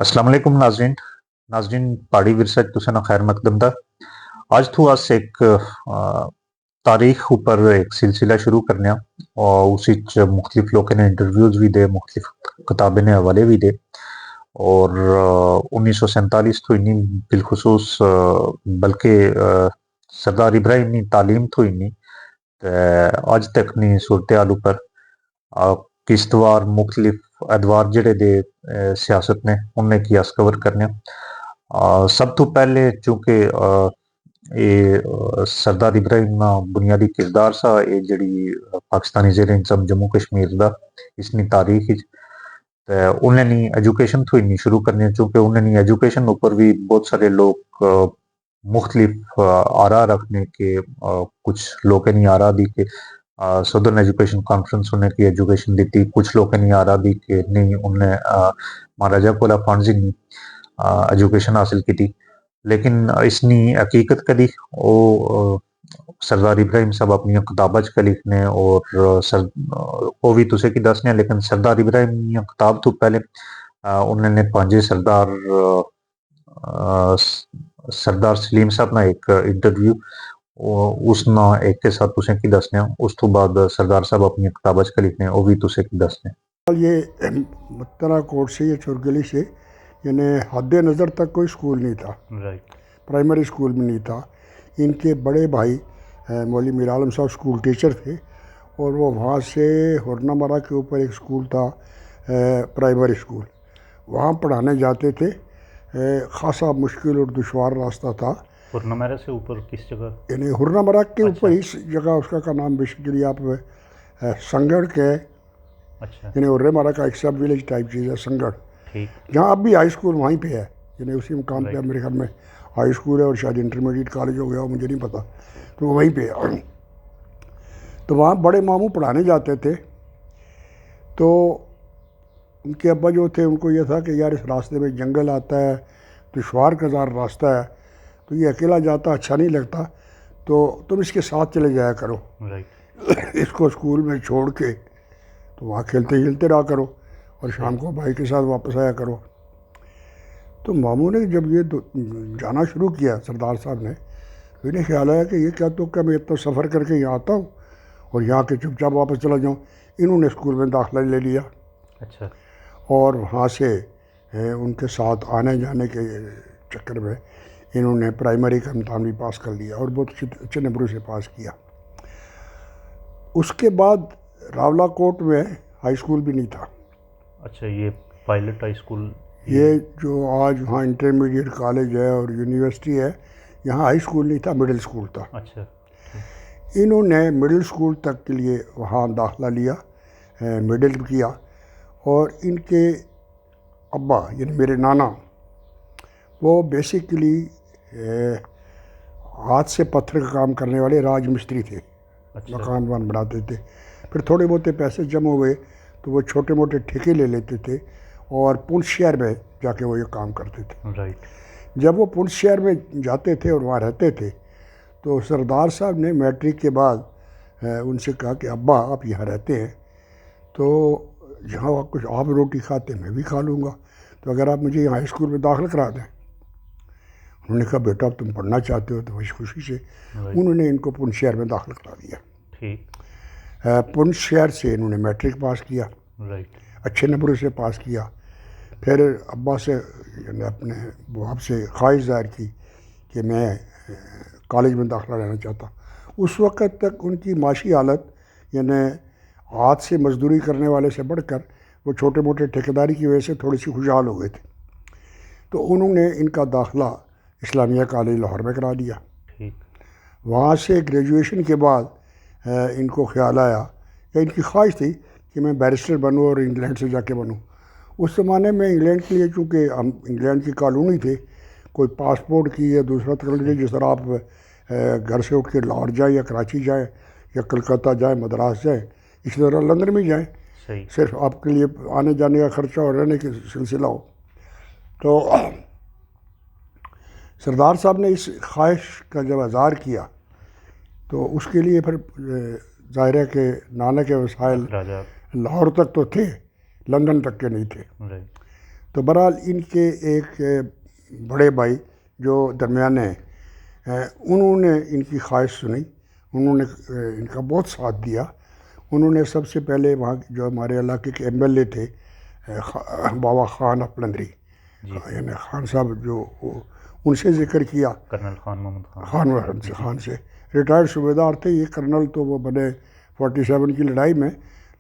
अस्सलाम वालेकुम नाजरीन पहाड़ी विरसा तुसें ना खैर मकदम दा आज तो अस एक तारीख ऊपर एक सिलसिला शुरू करने और उसी च मुख्तलिफ लोगों ने इंटरव्यूज भी दे मुख्तलिफ किताबें ने हवाले भी दे और 1947 तो इन्नी बिलखसूस बल्कि सरदार इब्राहिम नी तालीम तो इन्नी अज तक नी सूरत हाल ऊपर किश्तवार मुख्तलिफ अदवार जड़े दे सियासत ने उन्हें की अस कवर करने सब तो पहले चूंकि सरदार इब्राहिम ना बुनियादी किरदार सा ये जड़ी पाकिस्तानी जेर इंतजाम जम्मू कश्मीर दा इसनी तारीख उन्हें नी एजुकेशन तो इन्नी शुरू करनी चूंकि उन्हें नी एजुकेशन ऊपर भी बहुत सारे लोग मुख्तलिफ आरा रखने के कुछ लोग नहीं आरा दी के सदर्न एजुकेशन कॉन्फ्रेंस उन्हें की एजुकेशन दी थी कुछ लोग नहीं आ रहा दी कि नहीं उन्हें महाराजा कोला फंड्स ही नहीं एजुकेशन हासिल की थी लेकिन इसनी हकीकत कदी वो सरदार इब्राहिम साहब अपनी किताबा च लिखने और वो भी तुसे की दसने लेकिन सरदार इब्राहिम किताब तो पहले उन्होंने पांजे सरदार सलीम साहब ना एक इंटरव्यू उस ना एक के साथ तुसें की दसने उस तो बाद सरदार साहब अपनी किताबा च लिखने वो भी तुसे की दसने ये मत्तरा कोट से या चुरगली से यानी हद नज़र तक कोई स्कूल नहीं था। राइट। प्राइमरी स्कूल में नहीं था। इनके बड़े भाई मौलवी मीर आलम साहब स्कूल टीचर थे और वो वहाँ से हुरनामरा के ऊपर एक स्कूल था प्राइमरी स्कूल, वहाँ पढ़ाने जाते थे। ख़ासा मुश्किल और दुश्वार रास्ता था। हुरनामरा से ऊपर किस जगह? यानी हुरनामरा के ऊपर इस जगह उसका का नाम बेसिकली आप संगड़ के, अच्छा, यानी हुर्रेमारा का एक सब विलेज टाइप चीज़ है संगड़, ठीक, जहाँ अब भी हाई स्कूल वहीं पे है। यानी उसी मुकाम पे मेरे ख्याल में हाई स्कूल है और शायद इंटरमीडिएट कॉलेज हो गया हो, मुझे नहीं पता, तो वो वहीं पे है। तो वहाँ बड़े मामू पढ़ाने जाते थे। तो उनके अब्बा जो थे उनको ये था कि यार इस रास्ते में जंगल आता है, दुश्वार कज़ार रास्ता है, तो ये अकेला जाता अच्छा नहीं लगता, तो तुम इसके साथ चले जाया करो। इसको स्कूल में छोड़ के तो वहाँ खेलते खेलते रहा करो और शाम को भाई के साथ वापस आया करो। तो मामू ने जब ये जाना शुरू किया सरदार साहब ने, तो इन्हें ख्याल आया कि ये क्या तो क्या मैं इतना सफ़र करके यहाँ आता हूँ और यहाँ के चुपचाप वापस चला जाऊँ। इन्होंने स्कूल में दाखिला ले लिया। अच्छा। और वहाँ से उनके साथ आने जाने के चक्कर में इन्होंने प्राइमरी का इम्तहान भी पास कर लिया और बहुत अच्छे नंबरों से पास किया। उसके बाद रावला कोट में हाई स्कूल भी नहीं था। अच्छा, ये पायलट हाई स्कूल, ये जो आज वहाँ इंटरमीडिएट कॉलेज है और यूनिवर्सिटी है, यहाँ हाई स्कूल नहीं था, मिडिल स्कूल था। अच्छा। इन्होंने मिडिल स्कूल तक के लिए वहाँ दाखिला लिया, मिडिल किया, और इनके अब्बा यानी मेरे नाना वो बेसिकली हाथ से पत्थर का काम करने वाले राज मिस्त्री थे। अच्छा। मकान वान बनाते थे। फिर थोड़े बहुत पैसे जमा हुए तो वो छोटे मोटे ठेके ले लेते थे और पुंछ शहर में जाके वो ये काम करते थे। राइट। जब वो पुंछ शहर में जाते थे और वहाँ रहते थे तो सरदार साहब ने मैट्रिक के बाद उनसे कहा कि अब्बा आप यहाँ रहते हैं तो यहाँ कुछ आप रोटी खाते मैं भी खा लूँगा, तो अगर आप मुझे यहाँ हाई स्कूल में दाखिल करा दें। उन्होंने कहा बेटा अब तुम पढ़ना चाहते हो तो वही खुशी से उन्होंने इनको पुंछ शहर में दाखिल करा दिया। ठीक। पुंछ शहर से इन्होंने मैट्रिक पास किया। राइट। अच्छे नंबरों से पास किया। फिर अब्बा से अपने बाप से ख्वाहिश ज़ाहिर की कि मैं कॉलेज में दाखिला लेना चाहता। उस वक़्त तक उनकी माशी हालत यानी हाथ से मजदूरी करने वाले से बढ़कर वो छोटे मोटे ठेकेदारी की वजह से थोड़ी सी खुशहाल हो गए थे। तो उन्होंने इनका दाखिला इस्लामिया कॉलेज लाहौर में करा दिया। ठीक। वहाँ से ग्रेजुएशन के बाद इनको ख्याल आया या इनकी ख्वाहिश थी कि मैं बैरिस्टर बनूँ और इंग्लैंड से जाके बनूँ। उस ज़माने में इंग्लैंड के लिए चूँकि हम इंग्लैंड की कॉलोनी थे, कोई पासपोर्ट की या दूसरा तकलीफ, जिस तरह आप घर से उठ के लाहौर जाए या कराची जाए या कलकत्ता जाए, मद्रास जाए, इसी तरह लंदन में जाए, सिर्फ आपके लिए आने जाने का ख़र्चा और रहने का सिलसिला हो। तो सरदार साहब ने इस ख्वाहिश का जब इज़हार किया तो उसके लिए फिर ज़ाहिर है कि नाना के वसाइल लाहौर तक तो थे, लंदन तक के नहीं थे। تو بہرحال ان کے ایک بڑے بھائی جو درمیانے ہیں، انہوں نے ان کی خواہش سنی، انہوں نے ان کا بہت ساتھ دیا. انہوں نے سب سے پہلے وہاں جو ہمارے علاقے کے ایم ایل اے تھے بابا خان افلندری، یعنی خان صاحب جو ان سے ذکر کیا. کرنل خان محمد خان سے ریٹائرڈ صوبیدار تھے یہ. کرنل تو وہ بنے 47 کی لڑائی میں،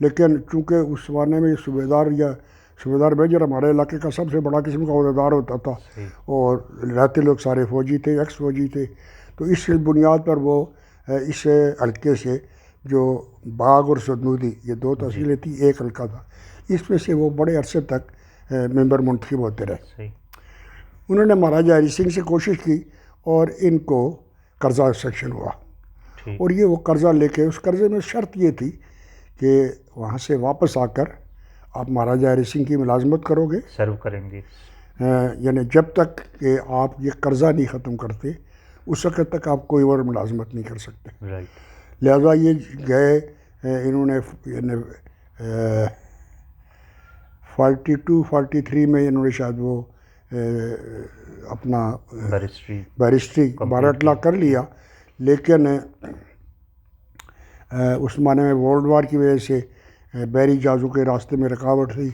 لیکن چونکہ اس زمانے میں صوبیدار یا صوبیدار میجر ہمارے علاقے کا سب سے بڑا قسم کا عہدیدار ہوتا تھا، اور رہتے لوگ سارے فوجی تھے، ایکس فوجی تھے. تو اس بنیاد پر وہ اس حلقے سے جو باغ اور سدنودی یہ دو تحصیلیں تھیں، ایک حلقہ تھا، اس میں سے وہ بڑے عرصے تک ممبر منتخب ہوتے رہے. انہوں نے مہاراجہ ہری سنگھ سے کوشش کی اور ان کو قرضہ سیکشن ہوا. اور یہ وہ قرضہ لے کے، اس قرضے میں شرط یہ تھی کہ وہاں سے واپس آ کر آپ مہاراجہ ہری سنگھ کی ملازمت کرو گے، سرو کریں گے، یعنی جب تک کہ آپ یہ قرضہ نہیں ختم کرتے اس وقت تک آپ کوئی اور ملازمت نہیں کر سکتے. لہذا یہ گئے، انہوں نے یعنی 42-43 میں انہوں نے شاید وہ اپنا بیرسٹری 12 لاکھ کر لیا. لیکن اس زمانے میں ورلڈ وار کی وجہ سے بحری جہازوں کے راستے میں رکاوٹ تھی،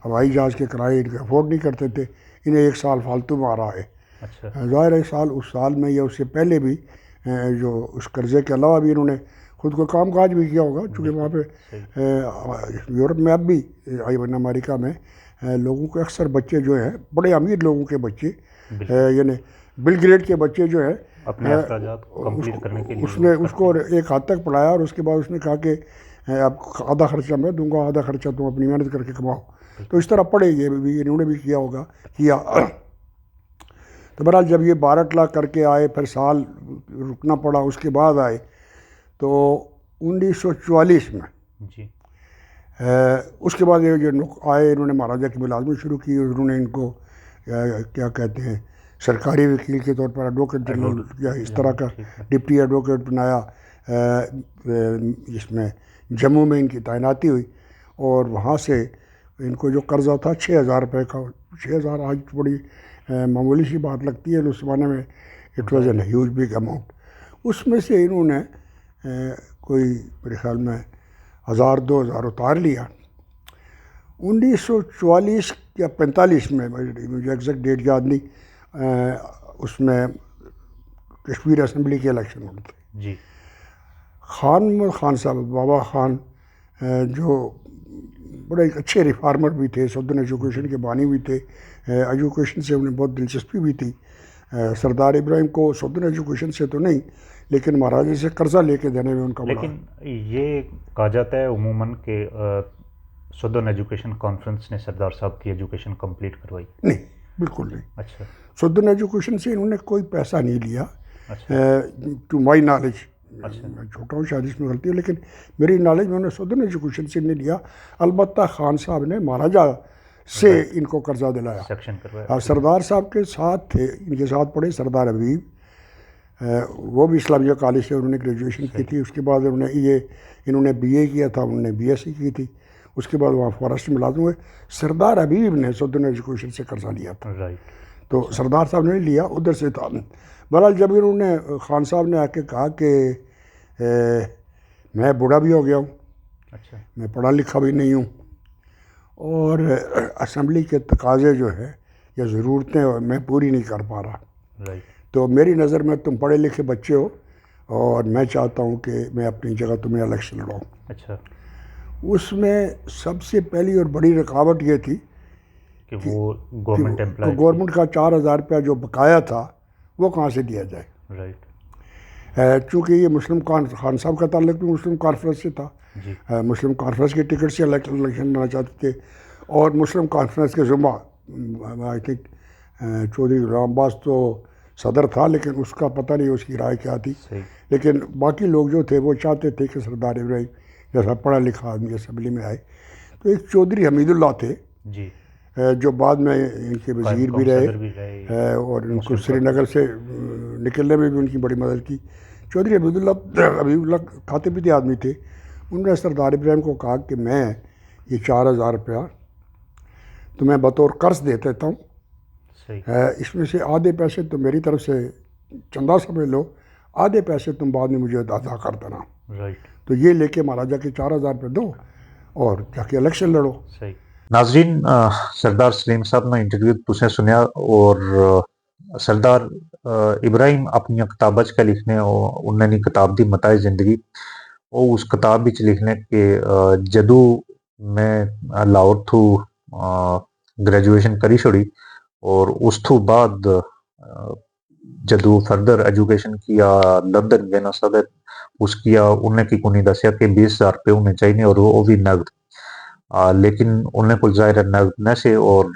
ہوائی جہاز کے کرائے افورڈ نہیں کرتے تھے. انہیں 1 سال فالتو مارا ہے. ظاہر ہے اس سال میں یا اس سے پہلے بھی جو اس قرضے کے علاوہ بھی انہوں نے خود کو کام کاج بھی کیا ہوگا، چونکہ وہاں پہ یورپ میں اب بھی امریکہ میں لوگوں کے اکثر بچے جو ہیں بڑے امیر لوگوں کے بچے، یعنی بل گیٹ کے بچے جو ہیں اپنے اخراجات کمپلیٹ کرنے کے لیے اس نے اس کو ایک حد تک پڑھایا، اور اس کے بعد اس نے کہا کہ اب آدھا خرچہ میں دوں گا، آدھا خرچہ تم اپنی محنت کر کے کماؤ. تو اس طرح پڑھے یہ بھی انہوں نے بھی کیا ہوگا کیا. تو بہرحال جب یہ 12 لاکھ کر کے آئے، پھر سال رکنا پڑا، اس کے بعد آئے تو 1944 میں اس کے بعد یہ جو آئے انہوں نے مہاراجہ کی ملازمت شروع کی. انہوں نے ان کو کیا کہتے ہیں سرکاری وکیل کے طور پر ایڈوکیٹ جنرل یا اس طرح کا ڈپٹی ایڈوکیٹ بنایا. جس میں جموں میں ان کی تعیناتی ہوئی، اور وہاں سے ان کو جو قرضہ تھا 6,000 روپے کا، 6,000 آج بڑی معمولی سی بات لگتی ہے، اس زمانے میں it was an huge big amount. اس میں سے انہوں نے کوئی میرے خیال میں 1,000-2,000 اتار لیا. 1944 یا 45 میں مجھے ایگزیکٹ ڈیٹ یاد نہیں، اس میں کشمیر اسمبلی کے الیکشن ہوتے تھے. خان صاحب، بابا خان جو بڑے اچھے ریفارمر بھی تھے، سدن ایجوکیشن کے بانی بھی تھے، ایجوکیشن سے انہیں بہت دلچسپی بھی تھی. سردار ابراہیم کو سدن ایجوکیشن سے تو نہیں، لیکن مہاراجہ سے قرضہ لے کے دینے میں ان کا بڑا. لیکن یہ کہا جاتا ہے عموماً کہ سدن ایجوکیشن کانفرنس نے سردار صاحب کی ایجوکیشن کمپلیٹ کروائی. نہیں، بالکل نہیں. اچھا. سدن ایجوکیشن سے انہوں نے کوئی پیسہ نہیں لیا، ٹو مائی نالج. میں چھوٹا ہوں، شاید اس میں غلطی ہے، لیکن میری نالج میں انہوں نے سدن ایجوکیشن سے نہیں لیا. البتہ خان صاحب نے مہاراجہ سے ان کو قرضہ دلایا. سردار صاحب کے ساتھ تھے، ان کے ساتھ پڑھے سردار حبیب، وہ بھی اسلامیہ کالج سے انہوں نے گریجویشن کی تھی. اس کے بعد انہوں نے بی اے کیا تھا، انہوں نے بی ایس سی کی تھی. اس کے بعد وہاں فارسٹ ملازم ہوئے. سردار حبیب نے سدن ایجوکیشن سے قرضہ لیا تھا، تو سردار صاحب نے لیا، ادھر سے تھا. بہرحال جب انہوں نے خان صاحب نے آ کے کہا کہ میں بوڑھا بھی ہو گیا ہوں، میں پڑھا لکھا بھی نہیں ہوں، اور اسمبلی کے تقاضے جو ہے یا ضرورتیں میں پوری نہیں کر پا رہا، تو میری نظر میں تم پڑھے لکھے بچے ہو اور میں چاہتا ہوں کہ میں اپنی جگہ تمہیں الیکشن لڑاؤں. اس میں سب سے پہلی اور بڑی رکاوٹ یہ تھی کہ وہ گورنمنٹ کا 4,000 روپیہ جو بقایا تھا وہ کہاں سے دیا جائے. چونکہ یہ مسلم خان صاحب کا تعلق بھی مسلم کانفرنس سے تھا، مسلم کانفرنس کے ٹکٹ سے الیکشن لڑنا چاہتے تھے، اور مسلم کانفرنس کے ذمہ آئی تھنک چودھری غلام عباس تو صدر تھا، لیکن اس کا پتہ نہیں اس کی رائے کیا تھی. لیکن باقی لوگ جو تھے وہ چاہتے تھے کہ سردار ابراہیم جیسا پڑھا لکھا آدمی اسمبلی میں آئے. تو ایک چودھری حمید اللہ تھے جو بعد میں ان کے وزیر بھی رہے، اور ان کو سری نگر سے نکلنے میں بھی ان کی بڑی مدد کی. چودھری حبیب اللہ کھاتے پیتے آدمی تھے. انہوں نے سردار ابراہیم کو کہا کہ میں یہ 4,000 روپیہ तो मैं बतौर कर्ज दे देता हूँ, सही। इसमें से आधे पैसे तो मेरी तरफ से चंदा समझ लो, आधे पैसे तुम बाद में मुझे अदा कर देना। राइट। तो ये लेके महाराजा के 4,000 रुपये दो और जाके इलेक्शन लड़ो। सही। नाजरीन, सरदार सलीम साहब ने इंटरव्यू तुसें सुनया और सरदार इब्राहिम अपनी किताबां च लिखने उन्हें नी किताब दी मताए जिंदगी ਉਹ ਉਸ ਕਿਤਾਬ ਵਿੱਚ ਲਿਖਨੇ ਕਿ ਜਦੋਂ ਮੈਂ ਲਾਹੌਰ ਤੋਂ ग्रेजुएशन करी छोड़ी और उस तो बाद जदों फर्दर एजुकेशन किया लंदन गया सद उस किया उन्हें की कुनी दसिया कि 20,000 रुपये होने चाहिए और वो भी नगद। लेकिन उन्हें कुछ ज़ाहिर नगद न से और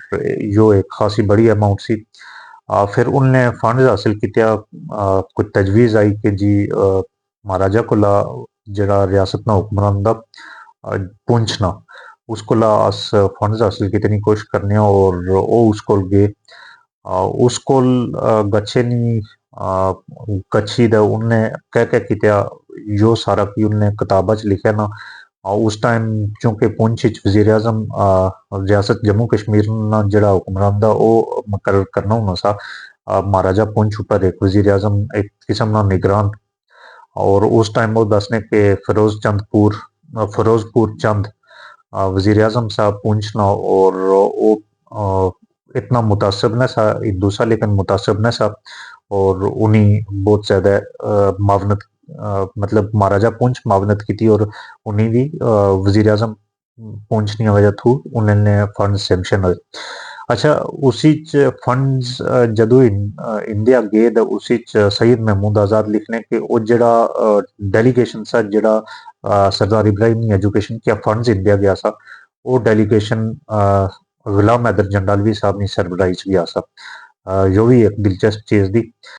जो एक खासी बड़ी अमाउंट सी। फिर उन्हें फंड हासिल किया, कुछ तजवीज़ आई कि जी महाराजा कोला जड़ा रियासत ना हुक्मरान दा पुंछ ना उस कोला अस फंड हासिल करने की कोशिश करने और वो उस कोल गए। उस कोल गच्छे नी गच्छी दा उन्हें कह किया जो सारा की उन्हें किताबा च लिखा ना। उस टाइम चूंकि पुंछ वजीर आजम रियासत जम्मू कश्मीर ना जड़ा हुक्मरान दा वो मुकर्रर करना होना सा। महाराजा पुंछ ऊपर एक वजीर आजम एक किस्म ना निगरान और उस टाइम वो दसने के फिरोजपुर चंद वजीर आजम साहब पुंछ ना और वो इतना मुतासब न सा दूसरा लेकिन मुतासब न सा और उन्हीं बहुत ज़्यादा मावनत मतलब महाराजा पुंछ मावनत की थी और उन्हीं भी वजीर आजम पुंछ की वजह थू उन्होंने फंड सैंक्शन हुए। अच्छा, उसी फंड्स जदों इंडिया गए तो उसी सईद महमूद आज़ाद लिखने के वो जड़ा डेलीगेशन सा जड़ा सरदार इब्राहिम की एजुकेशन क्या फंड्स इंडिया गया सा वो डेलीगेशन गुलाम हैदर जंडालवी साहब ने सरबराही गया सा, जो भी एक दिलचस्प चीज़ दी।